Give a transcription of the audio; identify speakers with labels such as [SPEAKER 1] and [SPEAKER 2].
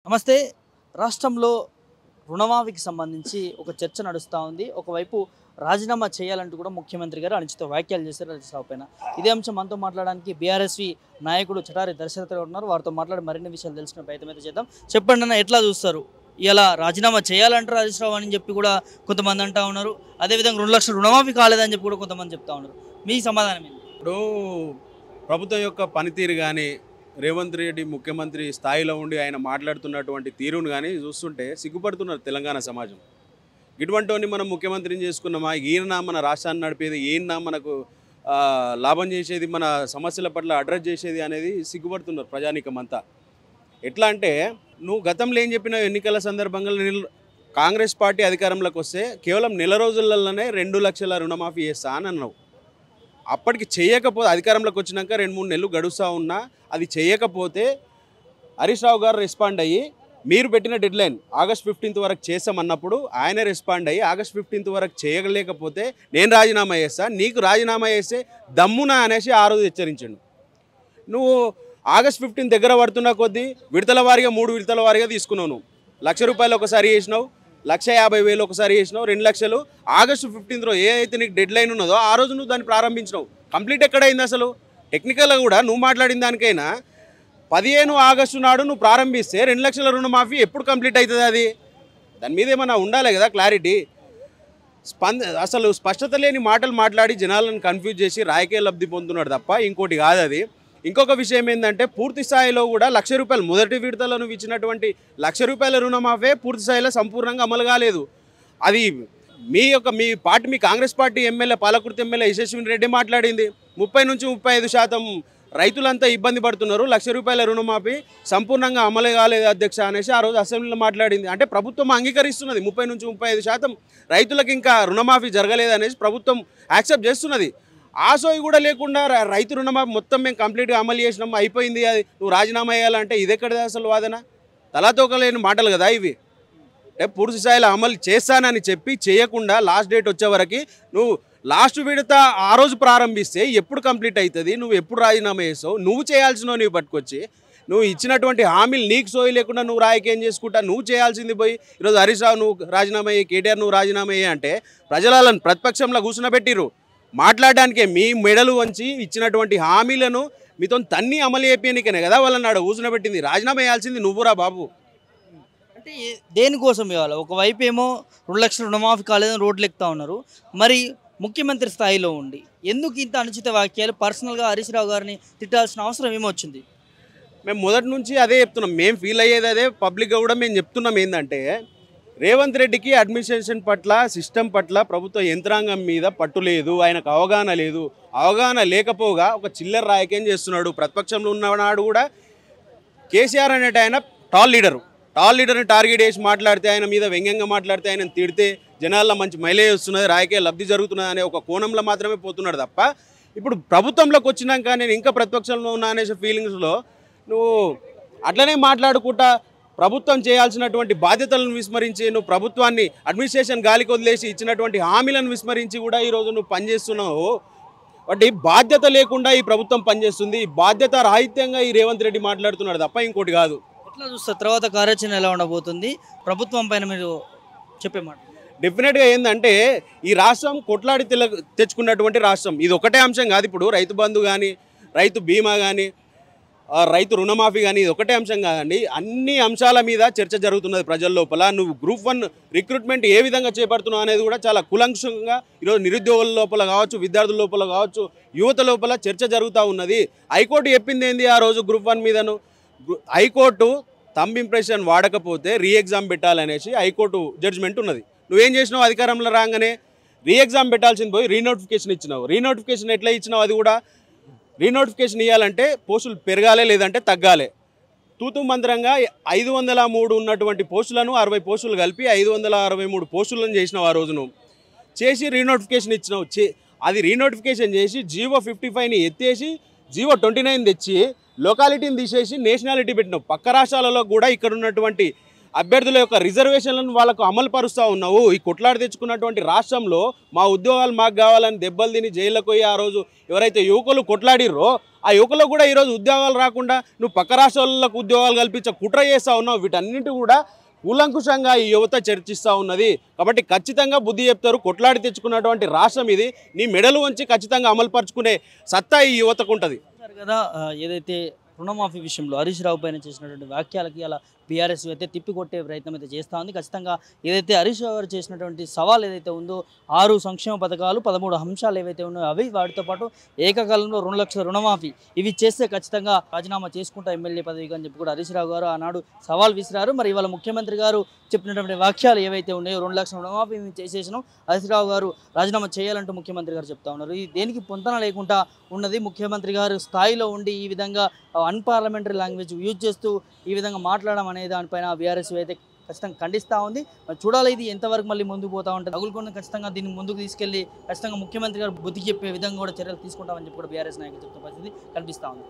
[SPEAKER 1] నమస్తే. రాష్ట్రంలో రుణమాఫీకి సంబంధించి ఒక చర్చ నడుస్తూ ఉంది. ఒకవైపు రాజీనామా చేయాలంటూ కూడా ముఖ్యమంత్రి గారు అనుచిత వ్యాఖ్యలు చేశారు హరీశ్రావు పైన. ఇదే అంశం మనతో మాట్లాడడానికి బీఆర్ఎస్వి నాయకుడు చటారి దర్శరథ గారు ఉన్నారు. వారితో మాట్లాడి మరిన్ని విషయాలు తెలుసుకునే ప్రయత్నం అయితే చేద్దాం. చెప్పండి అన్న, ఎట్లా చూస్తారు? ఇలా రాజీనామా చేయాలంటారు హరీశ్రావు అని చెప్పి కూడా కొంతమంది అంటూ ఉన్నారు. అదేవిధంగా 2 లక్షల రుణమాఫీ కాలేదని చెప్పి కూడా కొంతమంది చెప్తా ఉన్నారు. మీ సమాధానం ఏంటి?
[SPEAKER 2] ఇప్పుడు ప్రభుత్వం యొక్క పనితీరు కానీ రేవంత్ రెడ్డి ముఖ్యమంత్రి స్థాయిలో ఉండి ఆయన మాట్లాడుతున్నటువంటి తీరును కానీ చూస్తుంటే సిగ్గుపడుతున్నారు తెలంగాణ సమాజం. ఇటువంటివన్నీ మనం ముఖ్యమంత్రిని చేసుకున్నామా, ఈయన మన రాష్ట్రాన్ని నడిపేది, ఈయన మనకు లాభం చేసేది, మన సమస్యల పట్ల అడ్రస్ చేసేది అనేది సిగ్గుపడుతున్నారు ప్రజానీకం అంతా. ఎట్లా అంటే నువ్వు గతంలో ఏం చెప్పినా ఎన్నికల సందర్భంగా కాంగ్రెస్ పార్టీ అధికారంలోకి వస్తే కేవలం నెల రోజులలోనే 2 లక్షల రుణమాఫీ చేస్తా అని అన్నావు. అప్పటికి చేయకపోతే అధికారంలోకి వచ్చినాక 2-3 నెలలు గడుస్తూ ఉన్నా అది చేయకపోతే హరీష్ రావు గారు రెస్పాండ్ అయ్యి మీరు పెట్టిన డెడ్లైన్ ఆగస్ట్ 15 వరకు చేసామన్నప్పుడు ఆయనే రెస్పాండ్ అయ్యి ఆగస్ట్ 15 వరకు చేయలేకపోతే నేను రాజీనామా చేస్తా, నీకు రాజీనామా చేస్తే దమ్మునా అనేసి ఆ రోజు హెచ్చరించాడు. నువ్వు ఆగస్ట్ 15 దగ్గర పడుతున్న కొద్దీ విడతల వారీగా 3 విడతల వారీగా తీసుకున్నావు. నువ్వు ₹1,00,000 ఒకసారి చేసినావు, 1,50,000 ఒకసారి చేసినావు, 2 లక్షలు ఆగస్టు 15 ఏదైతే నీకు డెడ్ లైన్ ఉన్నదో ఆ రోజు నువ్వు దాన్ని ప్రారంభించినావు. కంప్లీట్ ఎక్కడైంది అసలు? టెక్నికల్గా కూడా నువ్వు మాట్లాడిన దానికైనా 15 ఆగస్టు నాడు నువ్వు ప్రారంభిస్తే 2 లక్షల రుణమాఫీ ఎప్పుడు కంప్లీట్ అవుతుంది? అది దాని మీద ఏమన్నా ఉండాలి కదా క్లారిటీ. అసలు స్పష్టత లేని మాటలు మాట్లాడి జనాలను కన్ఫ్యూజ్ చేసి రాజకీయ లబ్ధి పొందుతున్నాడు తప్ప ఇంకోటి కాదు అది. ఇంకొక విషయం ఏంటంటే పూర్తి స్థాయిలో కూడా ₹1,00,000 మొదటి విడతలో నువ్వు ఇచ్చినటువంటి ₹1,00,000 రుణమాఫీ పూర్తి స్థాయిలో సంపూర్ణంగా అమలు కాలేదు. అది మీ Congress party MLA Palakurthi MLA Yashaswini Reddy మాట్లాడింది. 30 నుంచి 35% రైతులంతా ఇబ్బంది పడుతున్నారు, ₹1,00,000 రుణమాఫీ సంపూర్ణంగా అమలు కాలేదు అధ్యక్ష అనేసి ఆ రోజు అసెంబ్లీలో మాట్లాడింది. అంటే ప్రభుత్వం అంగీకరిస్తున్నది 30 నుంచి 35% రైతులకు ఇంకా రుణమాఫీ జరగలేదు అనేసి ప్రభుత్వం యాక్సెప్ట్ చేస్తున్నది. ఆ సోయి కూడా లేకుండా రైతు రుణమాఫీ మొత్తం మేము కంప్లీట్గా అమలు చేసినాం, అయిపోయింది, అది నువ్వు రాజీనామా చేయాలంటే ఇది ఎక్కడిది అసలు వాదన? తలాతోకలేని మాటలు కదా ఇవి. అంటే పూర్తి స్థాయిలో అమలు చేస్తానని చెప్పి చేయకుండా లాస్ట్ డేట్ వచ్చే వరకు నువ్వు లాస్ట్ విడత ఆ రోజు ప్రారంభిస్తే ఎప్పుడు కంప్లీట్ అవుతుంది? నువ్వు ఎప్పుడు రాజీనామా చేస్తావు? నువ్వు చేయాల్సినవి నువ్వు పట్టుకొచ్చి నువ్వు ఇచ్చినటువంటి హామీలు నీకు సోయి లేకుండా నువ్వు రాజకీయం చేసుకుంటా నువ్వు చేయాల్సింది పోయి ఈరోజు హరీష్ రావు నువ్వు రాజీనామా అయ్యి, కేటీఆర్ నువ్వు రాజీనామా అయ్యి అంటే ప్రజలను ప్రతిపక్షంలో కూర్చునబెట్టిరు. మాట్లాడడానికే మీ మెడలు వంచి ఇచ్చినటువంటి హామీలను మీతో తన్ని అమలు చేయనీకనే కదా వాళ్ళని నాడు కూర్చునబెట్టింది. రాజీనామా చేయాల్సింది నువ్వురా బాబు.
[SPEAKER 1] అంటే దేనికోసం ఇవ్వాలి? ఒకవైపు ఏమో 2 లక్షల రుణమాఫీ కాలేదని రోడ్లు ఎక్కుతా ఉన్నారు. మరి ముఖ్యమంత్రి స్థాయిలో ఉండి ఎందుకు ఇంత అనుచిత వ్యాఖ్యలు? పర్సనల్గా హరీష్ రావు గారిని తిట్టాల్సిన అవసరం ఏమొచ్చింది?
[SPEAKER 2] మేము మొదటి నుంచి అదే చెప్తున్నాం, మేము ఫీల్ అయ్యేది అదే, పబ్లిక్గా కూడా మేము చెప్తున్నాం. ఏంటంటే రేవంత్ రెడ్డికి అడ్మినిస్ట్రేషన్ పట్ల, సిస్టమ్ పట్ల, ప్రభుత్వ యంత్రాంగం మీద పట్టు లేదు, ఆయనకు అవగాహన లేదు. అవగాహన లేకపోగా ఒక చిల్లర రాజకీయం చేస్తున్నాడు. ప్రతిపక్షంలో ఉన్ననాడు కూడా కేసీఆర్ అనేటి ఆయన టాల్ లీడర్ని టార్గెట్ చేసి మాట్లాడితే, ఆయన మీద వ్యంగ్యంగా మాట్లాడితే, ఆయన తిడితే జనాల్లో మంచి మైలేజ్ వస్తున్నది, రాజకీయ లబ్ధి జరుగుతున్నది అనే ఒక కోణంలో మాత్రమే పోతున్నాడు తప్ప ఇప్పుడు ప్రభుత్వంలోకి వచ్చినాక నేను ఇంకా ప్రతిపక్షంలో ఉన్నా అనే ఫీలింగ్స్లో నువ్వు అట్లనే మాట్లాడుకుంటా ప్రభుత్వం చేయాల్సినటువంటి బాధ్యతలను విస్మరించి నువ్వు ప్రభుత్వాన్ని అడ్మినిస్ట్రేషన్ గాలికి వదిలేసి ఇచ్చినటువంటి హామీలను విస్మరించి కూడా ఈరోజు నువ్వు పనిచేస్తున్నావు. బట్ ఈ బాధ్యత లేకుండా ఈ ప్రభుత్వం పనిచేస్తుంది, బాధ్యత రాహిత్యంగా ఈ రేవంత్ రెడ్డి మాట్లాడుతున్నాడు తప్ప ఇంకోటి కాదు.
[SPEAKER 1] ఎట్లా చూస్తారు? తర్వాత కార్యాచరణ ఎలా ఉండబోతుంది ప్రభుత్వం పైన మీరు చెప్పే మాట?
[SPEAKER 2] డెఫినెట్గా ఏంటంటే ఈ రాష్ట్రం కొట్లాడి తెచ్చుకున్నటువంటి రాష్ట్రం. ఇది ఒకటే అంశం కాదు. ఇప్పుడు రైతు బంధు కానీ, రైతు బీమా కానీ, రైతు రుణమాఫీ కానీ ఇది ఒకటే అంశం కాదండి. అన్ని అంశాల మీద చర్చ జరుగుతున్నది ప్రజల లోపల. నువ్వు గ్రూప్ 1 రిక్రూట్మెంట్ ఏ విధంగా చేపడుతున్నావు అనేది కూడా చాలా కులంకుషంగా ఈరోజు నిరుద్యోగుల లోపల కావచ్చు, విద్యార్థుల లోపల కావచ్చు, యువత లోపల చర్చ జరుగుతూ ఉన్నది. హైకోర్టు చెప్పింది ఏంది ఆ రోజు గ్రూప్ 1 మీదను? హైకోర్టు థంబ్ ఇంప్రెషన్ వాడకపోతే రీ ఎగ్జామ్ పెట్టాలనేసి హైకోర్టు జడ్జిమెంట్ ఉన్నది. నువ్వేం చేసినావు? అధికారంలో రాగానే రీ ఎగ్జామ్ పెట్టాల్సింది పోయి రీనోటిఫికేషన్ ఇచ్చినావు. రీనోటిఫికేషన్ ఎట్లా ఇచ్చినావు? అది కూడా రీనోటిఫికేషన్ ఇవ్వాలంటే పోస్టులు పెరగాలి, లేదంటే తగ్గాలి. తూతూ మంత్రంగా 503 ఉన్నటువంటి పోస్టులను 60 పోస్టులు కలిపి 563 పోస్టులను చేసినావు ఆ రోజు. నువ్వు చేసి రీనోటిఫికేషన్ ఇచ్చినావు. అది రీనోటిఫికేషన్ చేసి జీవో 55ని ఎత్తేసి జీవో 29 తెచ్చి లొకాలిటీని తీసేసి నేషనాలిటీ పెట్టినావు. పక్క రాష్ట్రాలలో కూడా ఇక్కడ ఉన్నటువంటి అభ్యర్థుల యొక్క రిజర్వేషన్లను వాళ్ళకు అమలు పరుస్తూ ఉన్నావు. ఈ కొట్లాడి తెచ్చుకున్నటువంటి రాష్ట్రంలో మా ఉద్యోగాలు మాకు కావాలని దెబ్బలు తిని జైల్లోకి పోయి ఆ రోజు ఎవరైతే యువకులు కొట్లాడిర్రో ఆ యువకులకు కూడా ఈరోజు ఉద్యోగాలు రాకుండా నువ్వు పక్క రాష్ట్రాలకు ఉద్యోగాలు కల్పించే కుట్ర చేస్తూ ఉన్నావు. వీటన్నిటి కూడా కూలంకుషంగా ఈ యువత చర్చిస్తూ ఉన్నది. కాబట్టి ఖచ్చితంగా బుద్ధి చెప్తారు. కొట్లాడి తెచ్చుకున్నటువంటి రాష్ట్రం ఇది. నీ మెడలు వంచి ఖచ్చితంగా అమలు పరుచుకునే సత్తా ఈ యువతకు ఉంటుంది
[SPEAKER 1] కదా. ఏదైతే రుణమాఫీ విషయంలో హరీష్ రావు పైన చేసినటువంటి వ్యాఖ్యలకి అలా బీఆర్ఎస్ అయితే తిప్పికొట్టే ప్రయత్నం అయితే చేస్తూ ఉంది. ఖచ్చితంగా ఏదైతే హరీష్ రావు గారు చేసినటువంటి సవాల్ ఏదైతే ఉందో 6 సంక్షేమ పథకాలు 13 అంశాలు ఏవైతే ఉన్నాయో అవి వాటితో పాటు ఏకకాలంలో 2 లక్షల రుణమాఫీ ఇవి చేస్తే ఖచ్చితంగా రాజీనామా చేసుకుంటా ఎమ్మెల్యే పదవికి అని చెప్పి కూడా హరీష్ రావు గారు ఆనాడు సవాల్ విసిరారు. మరి ఇవాళ ముఖ్యమంత్రి గారు చెప్పినటువంటి వ్యాఖ్యలు ఏవైతే ఉన్నాయో 2 లక్షల రుణమాఫీ మేము చేసేసినాం, హరీష్ రావు గారు రాజీనామా చేయాలంటూ ముఖ్యమంత్రి గారు చెప్తా ఉన్నారు. ఇది దేనికి పొంతన లేకుండా ఉన్నది. ముఖ్యమంత్రి గారు స్థాయిలో ఉండి ఈ విధంగా అన్పార్లమెంటరీ లాంగ్వేజ్ యూజ్ చేస్తూ ఈ విధంగా మాట్లాడడం అనే దానిపైన బీఆర్ఎస్ అయితే ఖచ్చితంగా ఖండిస్తూ ఉంది. మరి చూడాలి ఇది ఎంతవరకు మళ్ళీ ముందుకు పోతా ఉంటుంది. తగులుకొని ఖచ్చితంగా దీన్ని ముందుకు తీసుకెళ్లి ఖచ్చితంగా ముఖ్యమంత్రి గారు బుద్ధి చెప్పే విధంగా కూడా చర్యలు తీసుకుంటామని చెప్పి కూడా బీఆర్ఎస్ నాయకులు చెప్తున్న పరిస్థితి కనిపిస్తూ ఉంది.